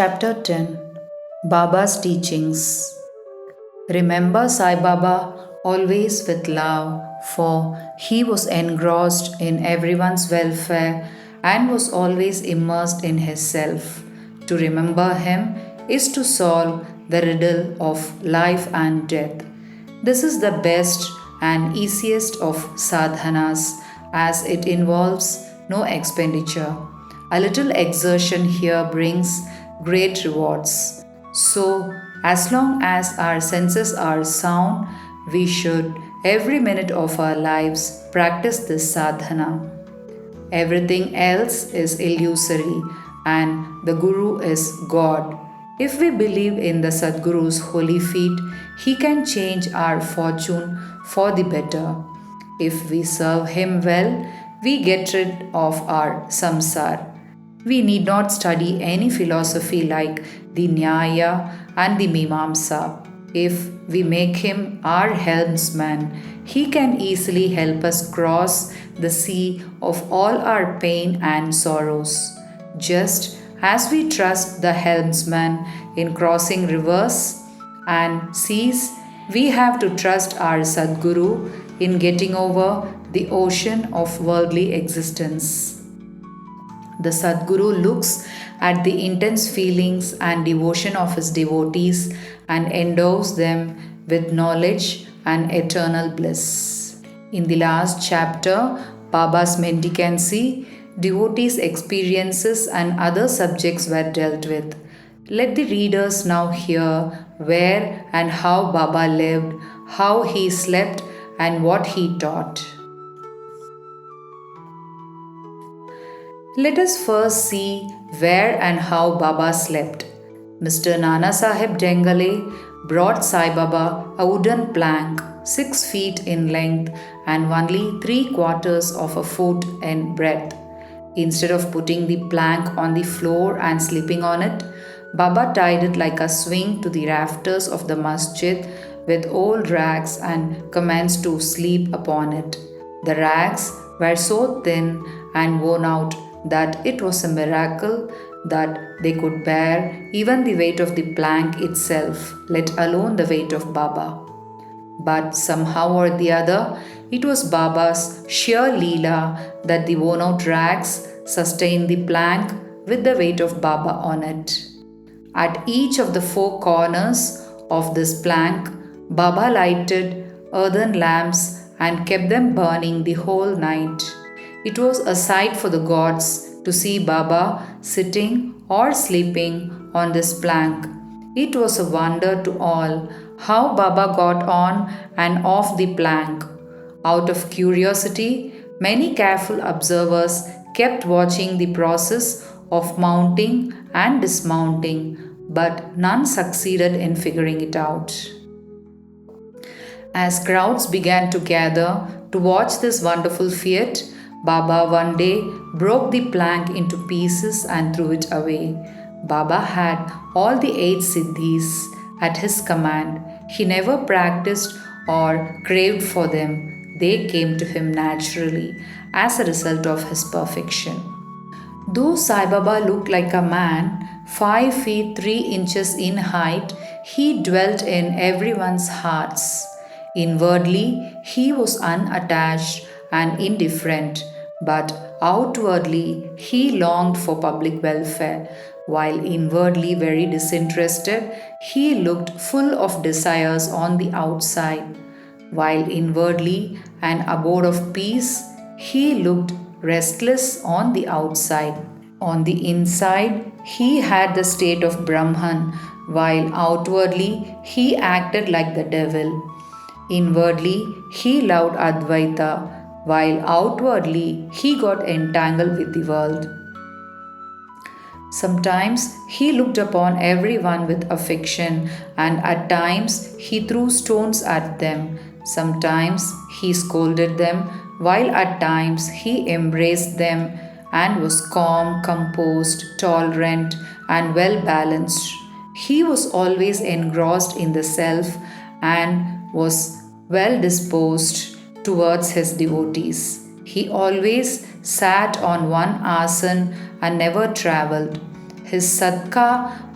Chapter 10 Baba's Teachings. Remember Sai Baba always with love, for he was engrossed in everyone's welfare and was always immersed in his self. To remember him is to solve the riddle of life and death. This is the best and easiest of sadhanas, as it involves no expenditure. A little exertion here brings great rewards. So, as long as our senses are sound, we should every minute of our lives practice this sadhana. Everything else is illusory, and the Guru is God. If we believe in the Sadguru's holy feet, he can change our fortune for the better. If we serve him well, we get rid of our samsara. We need not study any philosophy like the Nyaya and the Mimamsa. If we make him our helmsman, he can easily help us cross the sea of all our pain and sorrows. Just as we trust the helmsman in crossing rivers and seas, we have to trust our Sadguru in getting over the ocean of worldly existence. The Sadguru looks at the intense feelings and devotion of his devotees and endows them with knowledge and eternal bliss. In the last chapter, Baba's mendicancy, devotees' experiences, and other subjects were dealt with. Let the readers now hear where and how Baba lived, how he slept, and what he taught. Let us first see where and how Baba slept. Mr. Nana Sahib Dengale brought Sai Baba a wooden plank 6 feet in length and only 3/4 of a foot in breadth. Instead of putting the plank on the floor and sleeping on it, Baba tied it like a swing to the rafters of the Masjid with old rags and commenced to sleep upon it. The rags were so thin and worn out that it was a miracle that they could bear even the weight of the plank itself, let alone the weight of Baba. But somehow or the other, it was Baba's sheer leela that the worn out rags sustained the plank with the weight of Baba on it. At each of the 4 corners of this plank, Baba lighted earthen lamps and kept them burning the whole night. It was a sight for the gods to see Baba sitting or sleeping on this plank. It was a wonder to all how Baba got on and off the plank. Out of curiosity, many careful observers kept watching the process of mounting and dismounting, but none succeeded in figuring it out. As crowds began to gather to watch this wonderful feat, Baba one day broke the plank into pieces and threw it away. Baba had all the 8 siddhis at his command. He never practiced or craved for them. They came to him naturally as a result of his perfection. Though Sai Baba looked like a man, 5 feet 3 inches in height, he dwelt in everyone's hearts. Inwardly, he was unattached and indifferent, but outwardly he longed for public welfare. While inwardly very disinterested, he looked full of desires on the outside. While inwardly an abode of peace, he looked restless on the outside. On the inside, he had the state of Brahman, while outwardly he acted like the devil. Inwardly, he loved Advaita, while outwardly he got entangled with the world. Sometimes he looked upon everyone with affection, and at times he threw stones at them. Sometimes he scolded them, while at times he embraced them and was calm, composed, tolerant, and well balanced. He was always engrossed in the self and was well disposed towards his devotees. He always sat on one asan and never travelled. His sadka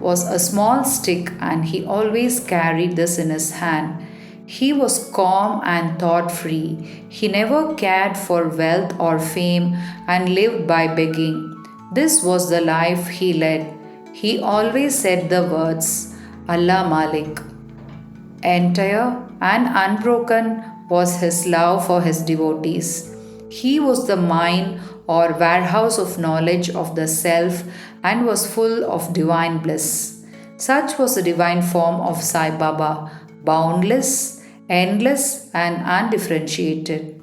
was a small stick and he always carried this in his hand. He was calm and thought free. He never cared for wealth or fame and lived by begging. This was the life he led. He always said the words, Allah Malik. Entire and unbroken was his love for his devotees. He was the mine or warehouse of knowledge of the self and was full of divine bliss. Such was the divine form of Sai Baba, boundless, endless, and undifferentiated.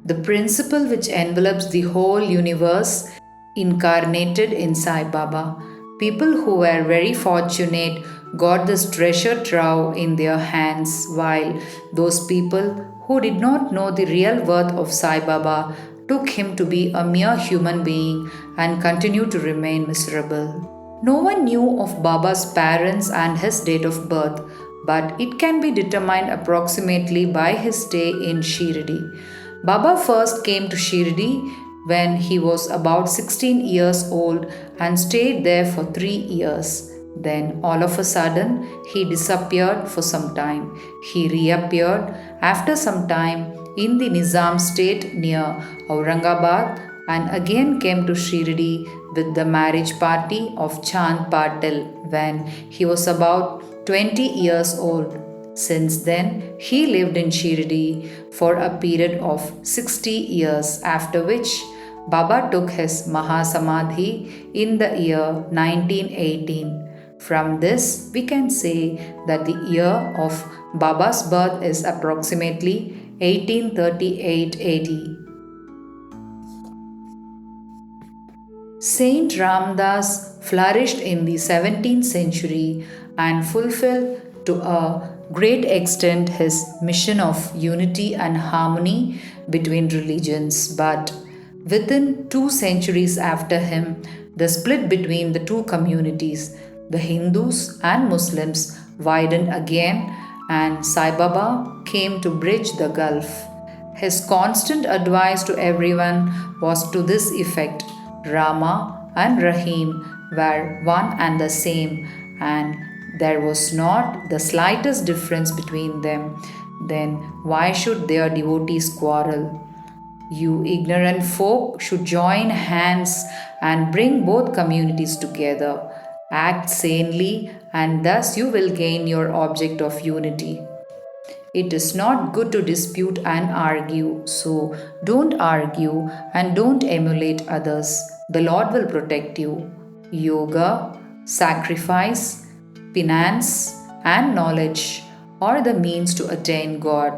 The principle which envelops the whole universe incarnated in Sai Baba. People who were very fortunate got this treasure trove in their hands, while those people who did not know the real worth of Sai Baba took him to be a mere human being and continued to remain miserable. No one knew of Baba's parents and his date of birth, but it can be determined approximately by his stay in Shirdi. Baba first came to Shirdi when he was about 16 years old and stayed there for 3 years. Then, all of a sudden, he disappeared for some time. He reappeared after some time in the Nizam state near Aurangabad and again came to Shirdi with the marriage party of Chand Patil when he was about 20 years old. Since then, he lived in Shirdi for a period of 60 years, after which Baba took his Mahasamadhi in the year 1918. From this, we can say that the year of Baba's birth is approximately 1838 AD. Saint Ramdas flourished in the 17th century and fulfilled to a great extent his mission of unity and harmony between religions. But within 2 centuries after him, the split between the two communities, the Hindus and Muslims, widened again, and Sai Baba came to bridge the gulf. His constant advice to everyone was to this effect: Rama and Rahim were one and the same, and there was not the slightest difference between them. Then why should their devotees quarrel? You ignorant folk should join hands and bring both communities together. Act sanely, and thus you will gain your object of unity. It is not good to dispute and argue, so don't argue and don't emulate others. The Lord will protect you. Yoga, sacrifice, penance, and knowledge are the means to attain God.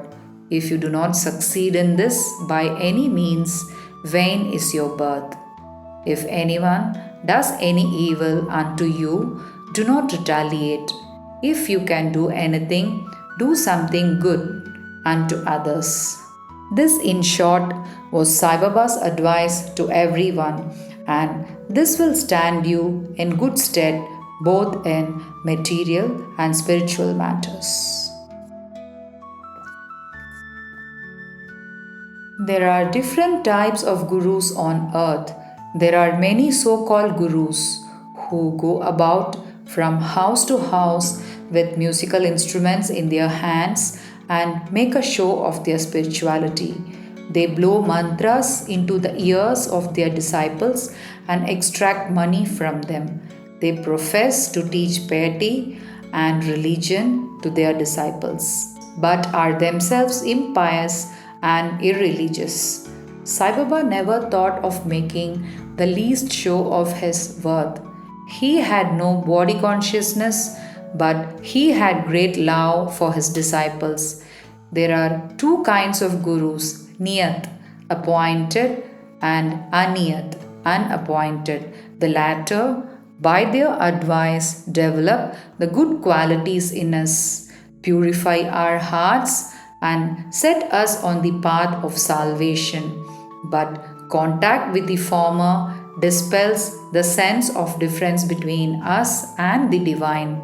If you do not succeed in this by any means, vain is your birth. If anyone does any evil unto you, do not retaliate. If you can do anything, do something good unto others. This, in short, was Sai Baba's advice to everyone, and this will stand you in good stead both in material and spiritual matters. There are different types of gurus on earth. There are many so called gurus who go about from house to house with musical instruments in their hands and make a show of their spirituality. They blow mantras into the ears of their disciples and extract money from them. They profess to teach piety and religion to their disciples, but are themselves impious and irreligious. Sai Baba never thought of making the least show of his worth. He had no body consciousness, but he had great love for his disciples. There are two kinds of gurus: niyat, appointed, and aniyat, unappointed. The latter, by their advice, develop the good qualities in us, purify our hearts, and set us on the path of salvation. But contact with the former dispels the sense of difference between us and the divine.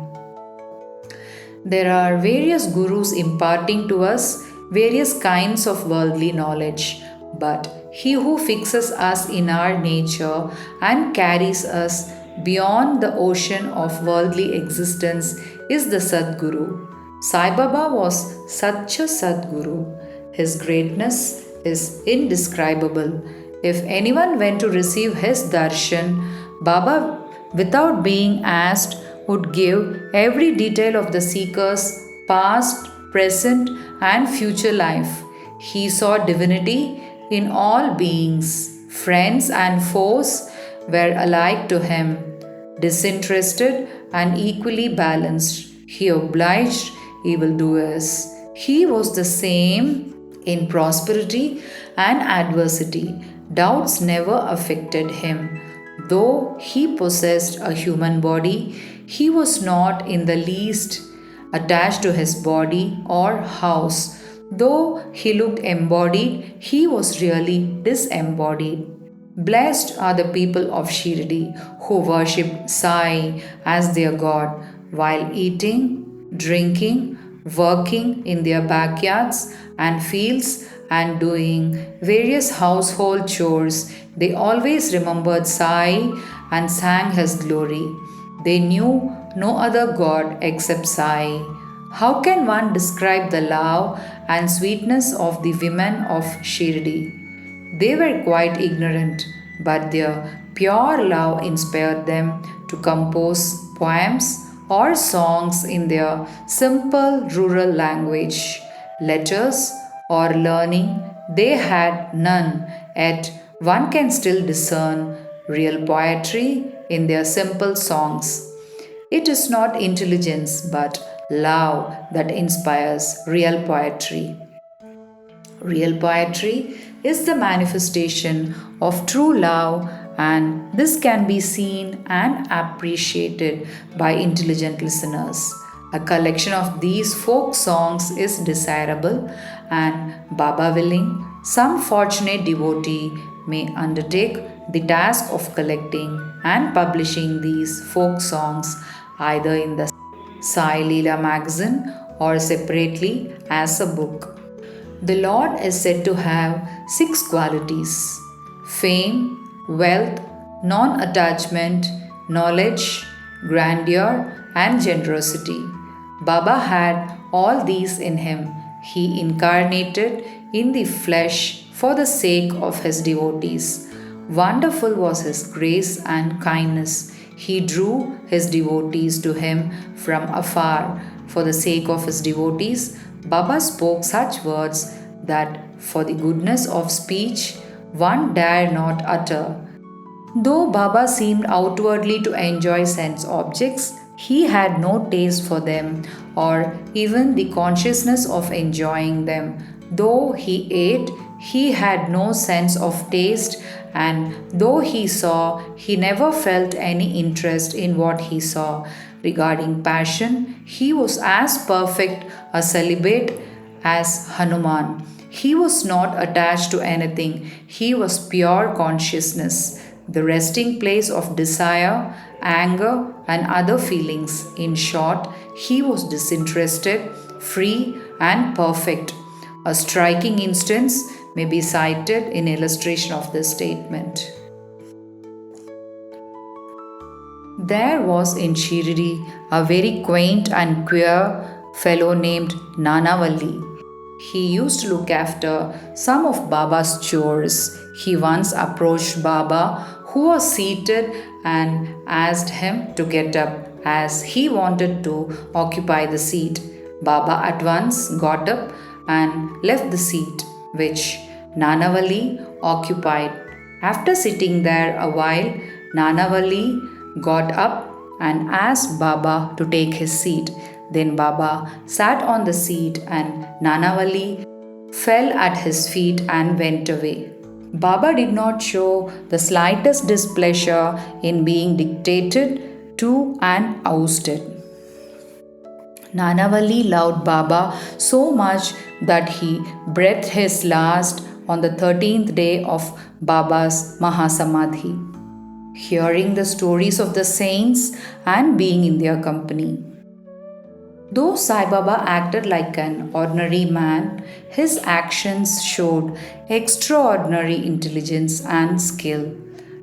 There are various gurus imparting to us various kinds of worldly knowledge, but he who fixes us in our nature and carries us beyond the ocean of worldly existence is the Sadguru. Sai Baba was such a Sadguru. His greatness is indescribable. If anyone went to receive his darshan, Baba, without being asked, would give every detail of the seeker's past, present, and future life. He saw divinity in all beings. Friends and foes were alike to him, disinterested and equally balanced. He obliged evildoers. He was the same in prosperity and adversity. Doubts never affected him. Though he possessed a human body, he was not in the least attached to his body or house. Though he looked embodied, he was really disembodied. Blessed are the people of Shirdi who worship Sai as their God while eating, drinking, working in their backyards and fields and doing various household chores. They always remembered Sai and sang his glory. They knew no other God except Sai. How can one describe the love and sweetness of the women of Shirdi? They were quite ignorant, but their pure love inspired them to compose poems or songs in their simple rural language. Letters or learning they had none, yet one can still discern real poetry in their simple songs. It is not intelligence but love that inspires real poetry. Real poetry is the manifestation of true love, and this can be seen and appreciated by intelligent listeners. A collection of these folk songs is desirable, and Baba willing, some fortunate devotee may undertake the task of collecting and publishing these folk songs either in the Sai Leela magazine or separately as a book. The Lord is said to have six qualities: fame, wealth, non attachment, knowledge, grandeur, and generosity. Baba had all these in him. He incarnated in the flesh for the sake of his devotees. Wonderful was his grace and kindness. He drew his devotees to him from afar. For the sake of his devotees, Baba spoke such words that for the goodness of speech one dare not utter. Though Baba seemed outwardly to enjoy sense objects, he had no taste for them or even the consciousness of enjoying them. Though he ate, he had no sense of taste, and though he saw, he never felt any interest in what he saw. Regarding passion, he was as perfect a celibate as Hanuman. He was not attached to anything, he was pure consciousness, the resting place of desire, anger, and other feelings. In short, he was disinterested, free, and perfect. A striking instance may be cited in illustration of this statement. There was in Shirdi a very quaint and queer fellow named Nanavali. He used to look after some of Baba's chores. He once approached Baba, who was seated, and asked him to get up as he wanted to occupy the seat. Baba at once got up and left the seat, which Nanavali occupied. After sitting there a while, Nanavali got up and asked Baba to take his seat. Then Baba sat on the seat and Nanavali fell at his feet and went away. Baba did not show the slightest displeasure in being dictated to and ousted. Nanavali loved Baba so much that he breathed his last on the 13th day of Baba's Mahasamadhi, hearing the stories of the saints and being in their company. Though Sai Baba acted like an ordinary man, his actions showed extraordinary intelligence and skill.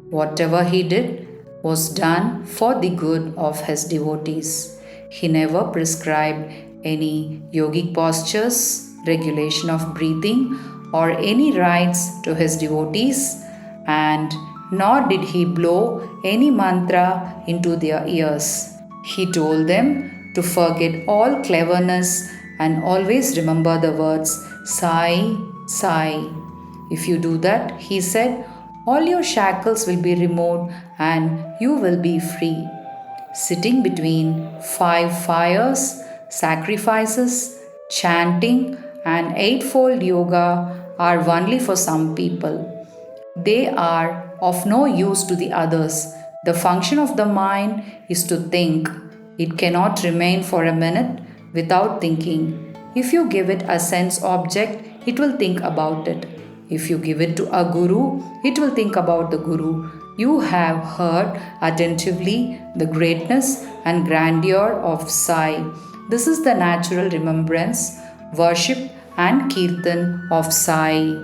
Whatever he did, was done for the good of his devotees. He never prescribed any yogic postures, regulation of breathing, or any rites to his devotees, and nor did he blow any mantra into their ears. He told them to forget all cleverness and always remember the words Sai, Sai. If you do that, he said, all your shackles will be removed and you will be free. Sitting between 5 fires, sacrifices, chanting, and eightfold yoga are only for some people. They are of no use to the others. The function of the mind is to think. It cannot remain for a minute without thinking. If you give it a sense object, it will think about it. If you give it to a guru, it will think about the guru. You have heard attentively the greatness and grandeur of Sai. This is the natural remembrance, worship, and kirtan of Sai.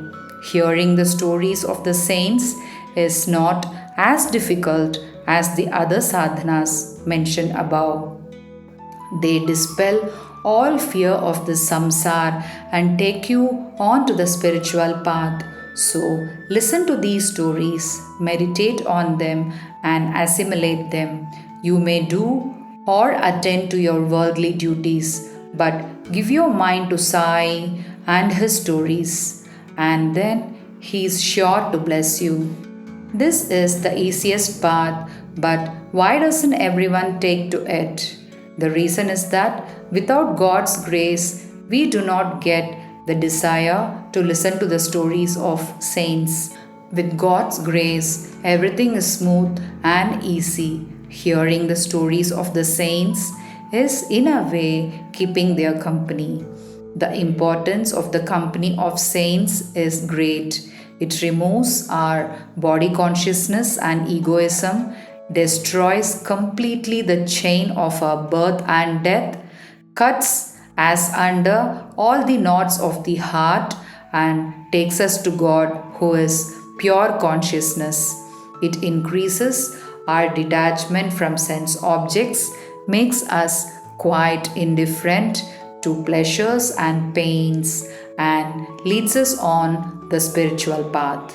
Hearing the stories of the saints is not as difficult as the other sadhanas mentioned above. They dispel all fear of the samsara and take you on to the spiritual path. So, listen to these stories, meditate on them, and assimilate them. You may do or attend to your worldly duties, but give your mind to Sai and his stories, and then he is sure to bless you. This is the easiest path, but why doesn't everyone take to it? The reason is that without God's grace, we do not get the desire to listen to the stories of saints. With God's grace, everything is smooth and easy. Hearing the stories of the saints is, in a way, keeping their company. The importance of the company of saints is great. It removes our body consciousness and egoism, destroys completely the chain of our birth and death, cuts as under all the knots of the heart, and takes us to God, who is pure consciousness. It increases our detachment from sense objects, makes us quite indifferent to pleasures and pains, and leads us on the spiritual path.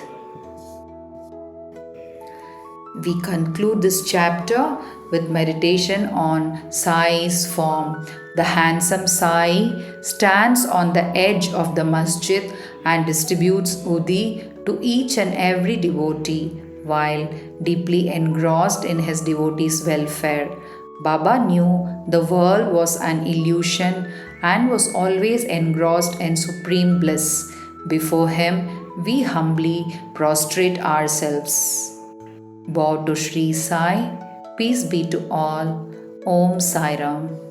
We conclude this chapter with meditation on Sai's form. The handsome Sai stands on the edge of the Masjid and distributes udhi to each and every devotee while deeply engrossed in his devotees' welfare. Baba knew the world was an illusion and was always engrossed in supreme bliss. Before him, we humbly prostrate ourselves. Bow to Shri Sai, peace be to all. Om Sai Ram.